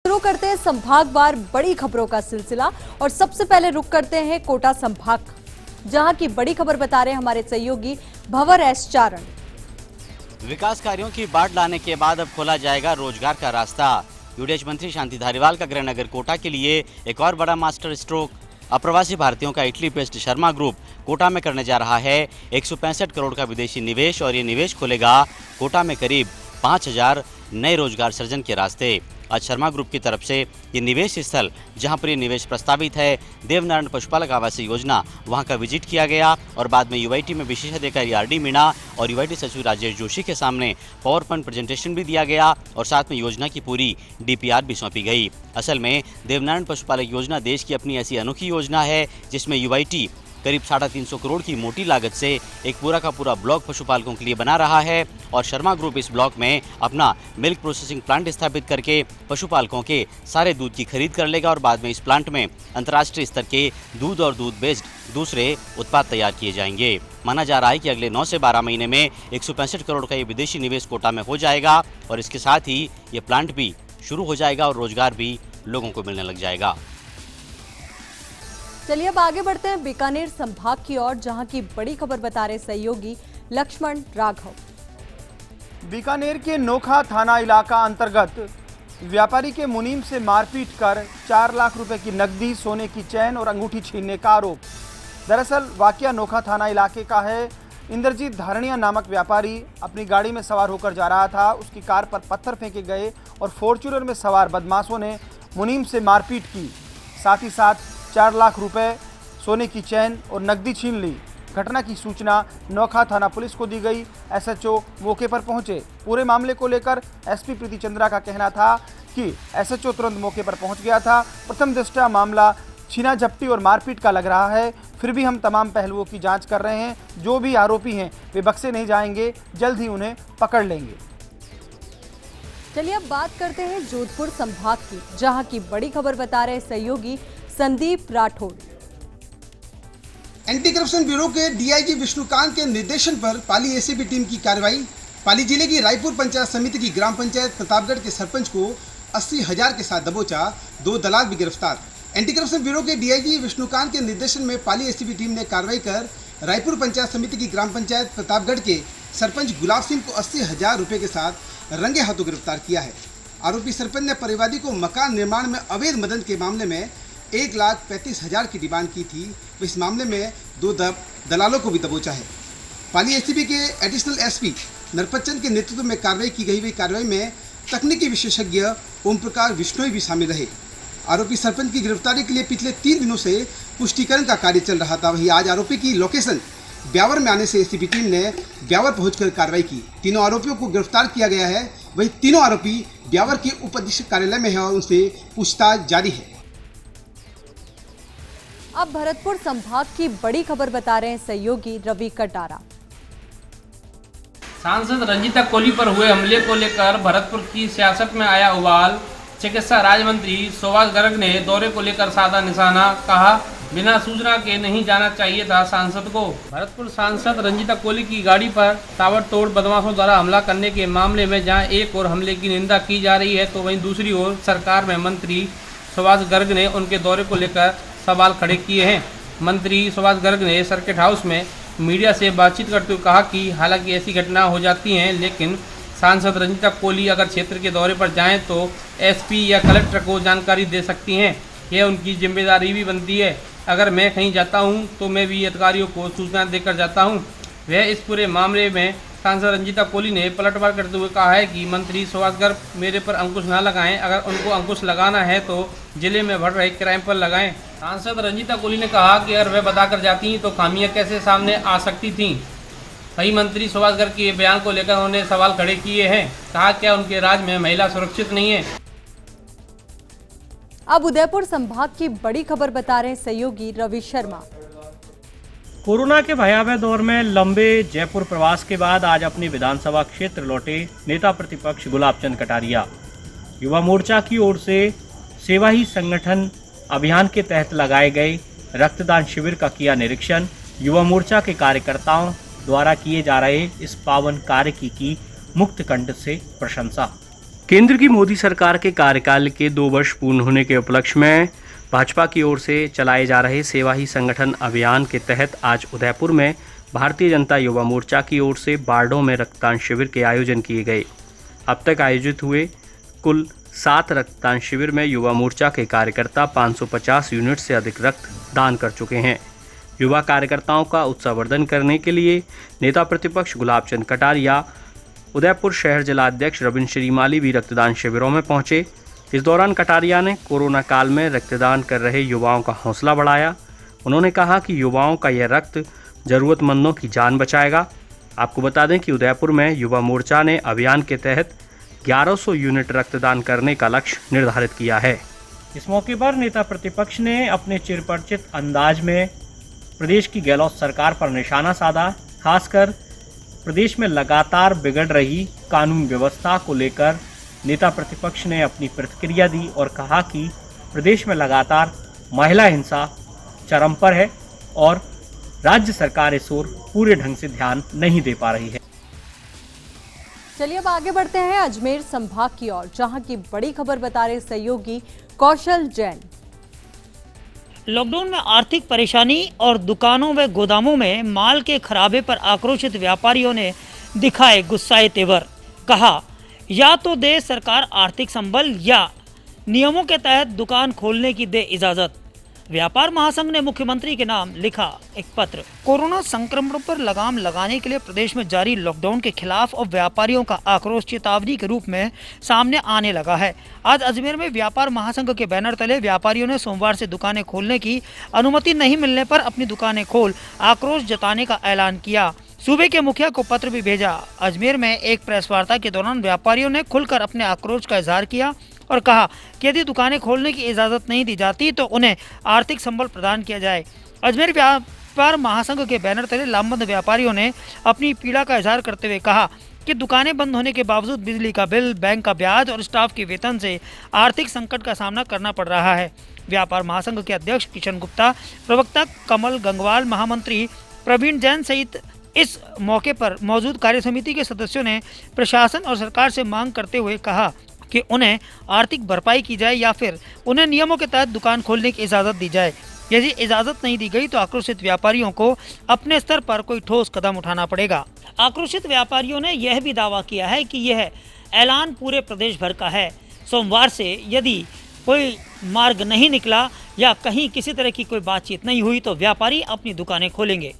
शुरू करते हैं संभागवार बड़ी खबरों का सिलसिला और सबसे पहले रुक करते हैं कोटा संभाग, जहां की बड़ी खबर बता रहे हैं हमारे सहयोगी भंवर एस चारण। विकास कार्यों की बाट लाने के बाद अब खोला जाएगा रोजगार का रास्ता। यूडीएच मंत्री शांति धारीवाल का गृहनगर कोटा के लिए एक और बड़ा मास्टर स्ट्रोक। अप्रवासी भारतीयों का Italy based Sharma group Kota में करने जा रहा है 165 करोड़ का विदेशी निवेश और ये निवेश खोलेगा कोटा में करीब 5000 नए रोजगार सृजन के रास्ते। आज शर्मा ग्रुप की तरफ से ये निवेश स्थल, जहां पर ये निवेश प्रस्तावित है, देवनारायण पशुपालक आवासीय योजना, वहां का विजिट किया गया और बाद में यूआईटी में विशेष अधिकारी आरडी मीणा और यूआईटी सचिव राजेश जोशी के सामने पावर पॉइंट प्रेजेंटेशन भी दिया गया और साथ में योजना की पूरी डीपीआर भी सौंपी गई। असल में देवनारायण पशुपालक योजना देश की अपनी ऐसी अनोखी योजना है जिसमें यूआईटी करीब 350 करोड़ की मोटी लागत से एक पूरा का पूरा ब्लॉक पशुपालकों के लिए बना रहा है और शर्मा ग्रुप इस ब्लॉक में अपना मिल्क प्रोसेसिंग प्लांट स्थापित करके पशुपालकों के सारे दूध की खरीद कर लेगा और बाद में इस प्लांट में अंतर्राष्ट्रीय स्तर के दूध और दूध बेस्ड दूसरे उत्पाद तैयार किए जाएंगे। माना जा रहा है कि अगले 9 से 12 महीने में 165 करोड़ का ये विदेशी निवेश कोटा में हो जाएगा और इसके साथ ही ये प्लांट भी शुरू हो जाएगा और रोजगार भी लोगों को मिलने लग जाएगा। चलिए अब आगे बढ़ते हैं बीकानेर संभाग की ओर, जहां की बड़ी खबर बता रहे सहयोगी लक्ष्मण राघव। बीकानेर के नोखा थाना इलाका अंतर्गत व्यापारी के मुनीम से मारपीट कर 4 लाख रुपए की नकदी, सोने की चैन और अंगूठी छीनने का आरोप। दरअसल वाकया नोखा थाना इलाके का है। इंद्रजीत धारणिया नामक व्यापारी अपनी गाड़ी में सवार होकर जा रहा था। उसकी कार पर पत्थर फेंके गए और फॉर्च्यूनर में सवार बदमाशों ने मुनीम से मारपीट की, साथ ही साथ 4 लाख रुपए, सोने की चैन और नकदी छीन ली। घटना की सूचना नोखा थाना पुलिस को दी गई। एसएचओ मौके पर पहुंचे। पूरे मामले को लेकर एसपी प्रीति चंद्रा का कहना था कि एसएचओ तुरंत मौके पर पहुंच गया था। प्रथम दृष्टया मामला छीना झपटी और मारपीट का लग रहा है, फिर भी हम तमाम पहलुओं की जांच कर रहे हैं। जो भी आरोपी हैं वे बख्शे नहीं जाएंगे, जल्द ही उन्हें पकड़ लेंगे। चलिए अब बात करते हैं जोधपुर संभाग की, जहां की बड़ी खबर बता रहे सहयोगी Sandeep Rathore. Anti corruption bureau के डीआईजी विष्णुकांत के निर्देशन पर पाली एसीबी टीम की कार्रवाई। पाली जिले की रायपुर पंचायत समिति की ग्राम पंचायत प्रतापगढ़ के सरपंच को 80,000 के साथ दबोचा, 2 दलाल भी गिरफ्तार। एंटी करप्शन ब्यूरो के डीआईजी विष्णुकांत के निर्देशन में पाली एसीबी टीम ने कार्रवाई कर रायपुर पंचायत समिति की ग्राम पंचायत प्रतापगढ़ के सरपंच गुलाब सिंह को 80,000 रुपये के साथ रंगे हाथों गिरफ्तार किया है। आरोपी सरपंच ने परिवादी को मकान निर्माण में अवैध मदद के मामले में 1,35,000 की डिमांड की थी। इस मामले में 2 दलालों को भी दबोचा है। पाली एसीबी के एडिशनल एसपी नरपतचंद के नेतृत्व में कार्रवाई की गई। कार्रवाई में तकनीकी विशेषज्ञ ओम प्रकाश बिश्नोई भी शामिल रहे। आरोपी सरपंच की गिरफ्तारी के लिए पिछले 3 दिनों से पुष्टिकरण का कार्य चल रहा था। वहीं आज आरोपी की लोकेशन ब्यावर में आने से एसीबी टीम ने ब्यावर पहुंचकर कार्रवाई की। तीनों आरोपियों को गिरफ्तार किया गया है। वहीं तीनों आरोपी ब्यावर के उप अधीक्षक कार्यालय में है और उनसे पूछताछ जारी है। अब भरतपुर संभाग की बड़ी खबर बता रहे हैं सहयोगी रवि कटारा। सांसद रंजीता कोली पर हुए हमले को लेकर भरतपुर की सियासत में आया उबाल। चिकित्सा राज्य मंत्री सुभाष गर्ग ने दौरे को लेकर साधा निशाना, कहा बिना सूचना के नहीं जाना चाहिए था सांसद को। भरतपुर सांसद रंजीता कोली की गाड़ी पर ताबड़तोड़ बदमाशों द्वारा हमला करने के मामले में जहां एक और हमले की निंदा की जा रही है, तो वहीं दूसरी ओर सरकार में मंत्री सुभाष गर्ग ने उनके दौरे को लेकर सवाल खड़े किए हैं। मंत्री सुभाष गर्ग ने सर्किट हाउस में मीडिया से बातचीत करते हुए कहा कि हालांकि ऐसी घटना हो जाती हैं, लेकिन सांसद रंजीता कोली अगर क्षेत्र के दौरे पर जाएं तो एसपी या कलेक्टर को जानकारी दे सकती हैं। यह उनकी जिम्मेदारी भी बनती है। अगर मैं कहीं जाता हूं तो मैं भी अधिकारियों को सूचना देकर जाता हूं। वह इस पूरे मामले में सांसद रंजीता कोली ने पलटवार करते हुए कहा है कि मंत्री सुभाष गर्ग मेरे पर अंकुश ना लगाएं। अगर उनको अंकुश लगाना है तो जिले में बढ़ रहे क्राइम पर लगाएं। सांसद रंजीता कोली ने कहा कि अगर वह बताकर जाती तो खामियां कैसे सामने आ सकती थीं। वही मंत्री सुभाष गर्ग के बयान को लेकर उन्होंने सवाल खड़े किए हैं। कहा क्या उनके राज्य में महिला सुरक्षित नहीं है। अब उदयपुर संभाग की बड़ी खबर बता रहे हैं सहयोगी रवि शर्मा। कोरोना के भयावह दौर में लंबे जयपुर प्रवास के बाद आज अपने विधानसभा क्षेत्र लौटे नेता प्रतिपक्ष गुलाब चंद कटारिया। युवा मोर्चा की ओर से सेवा ही संगठन अभियान के तहत लगाए गए रक्तदान शिविर का किया निरीक्षण। युवा मोर्चा के कार्यकर्ताओं द्वारा किए जा रहे इस पावन कार्य की मुक्त कंठ से प्रशंसा। केंद्र की मोदी सरकार के कार्यकाल के 2 वर्ष पूर्ण होने के उपलक्ष्य में भाजपा की ओर से चलाए जा रहे सेवा ही संगठन अभियान के तहत आज उदयपुर में भारतीय जनता युवा मोर्चा की ओर से वार्डों में रक्तदान शिविर के आयोजन किए गए। अब तक आयोजित हुए कुल 7 रक्तदान शिविर में युवा मोर्चा के कार्यकर्ता 550 यूनिट से अधिक रक्त दान कर चुके हैं। युवा कार्यकर्ताओं का उत्साहवर्धन करने के लिए नेता प्रतिपक्ष गुलाब चंद कटारिया, उदयपुर शहर जिलाध्यक्ष रविंद्र श्रीमाली भी रक्तदान शिविरों में पहुंचे। इस दौरान कटारिया ने कोरोना काल में रक्तदान कर रहे युवाओं का हौसला बढ़ाया। उन्होंने कहा कि युवाओं का यह रक्त जरूरतमंदों की जान बचाएगा। आपको बता दें कि उदयपुर में युवा मोर्चा ने अभियान के तहत 1100 यूनिट रक्तदान करने का लक्ष्य निर्धारित किया है। इस मौके पर नेता प्रतिपक्ष ने अपने चिरपरिचित अंदाज में प्रदेश की गहलोत सरकार पर निशाना साधा। खासकर प्रदेश में लगातार बिगड़ रही कानून व्यवस्था को लेकर नेता प्रतिपक्ष ने अपनी प्रतिक्रिया दी और कहा कि प्रदेश में लगातार महिला हिंसा चरम पर है और राज्य सरकार इस ओर पूरे ढंग से ध्यान नहीं दे पा रही है। चलिए अब आगे बढ़ते हैं अजमेर संभाग की ओर, जहां की बड़ी खबर बता रहे सहयोगी कौशल जैन। लॉकडाउन में आर्थिक परेशानी और दुकानों व गोदामों में माल के खराबे पर आक्रोशित व्यापारियों ने दिखाए गुस्साए तेवर। कहा, या तो दे सरकार आर्थिक संबल या नियमों के तहत दुकान खोलने की दे इजाजत। व्यापार महासंघ ने मुख्यमंत्री के नाम लिखा एक पत्र। कोरोना संक्रमण पर लगाम लगाने के लिए प्रदेश में जारी लॉकडाउन के खिलाफ अब व्यापारियों का आक्रोश चेतावनी के रूप में सामने आने लगा है। आज अजमेर में व्यापार महासंघ के बैनर तले व्यापारियों ने सोमवार से दुकानें खोलने की अनुमति नहीं मिलने पर अपनी दुकानें खोल आक्रोश जताने का ऐलान किया। सूबे के मुखिया को पत्र भी भेजा। अजमेर में एक प्रेस वार्ता के दौरान व्यापारियों ने खुलकर अपने आक्रोश का इजहार किया और कहा कि यदि दुकानें खोलने की इजाज़त नहीं दी जाती तो उन्हें आर्थिक संबल प्रदान किया जाए। अजमेर व्यापार महासंघ के बैनर तले लामबंद व्यापारियों ने अपनी पीड़ा का इजहार करते हुए कहा कि दुकानें बंद होने के बावजूद बिजली का बिल, बैंक का ब्याज और स्टाफ के वेतन से आर्थिक संकट का सामना करना पड़ रहा है। व्यापार महासंघ के अध्यक्ष किशन गुप्ता, प्रवक्ता कमल गंगवाल, महामंत्री प्रवीण जैन सहित इस मौके पर मौजूद कार्य समिति के सदस्यों ने प्रशासन और सरकार से मांग करते हुए कहा कि उन्हें आर्थिक भरपाई की जाए या फिर उन्हें नियमों के तहत दुकान खोलने की इजाज़त दी जाए। यदि इजाज़त नहीं दी गई तो आक्रोशित व्यापारियों को अपने स्तर पर कोई ठोस कदम उठाना पड़ेगा। आक्रोशित व्यापारियों ने यह भी दावा किया है कि यह ऐलान पूरे प्रदेश भर का है। सोमवार से यदि कोई मार्ग नहीं निकला या कहीं किसी तरह की कोई बातचीत नहीं हुई तो व्यापारी अपनी दुकानें खोलेंगे।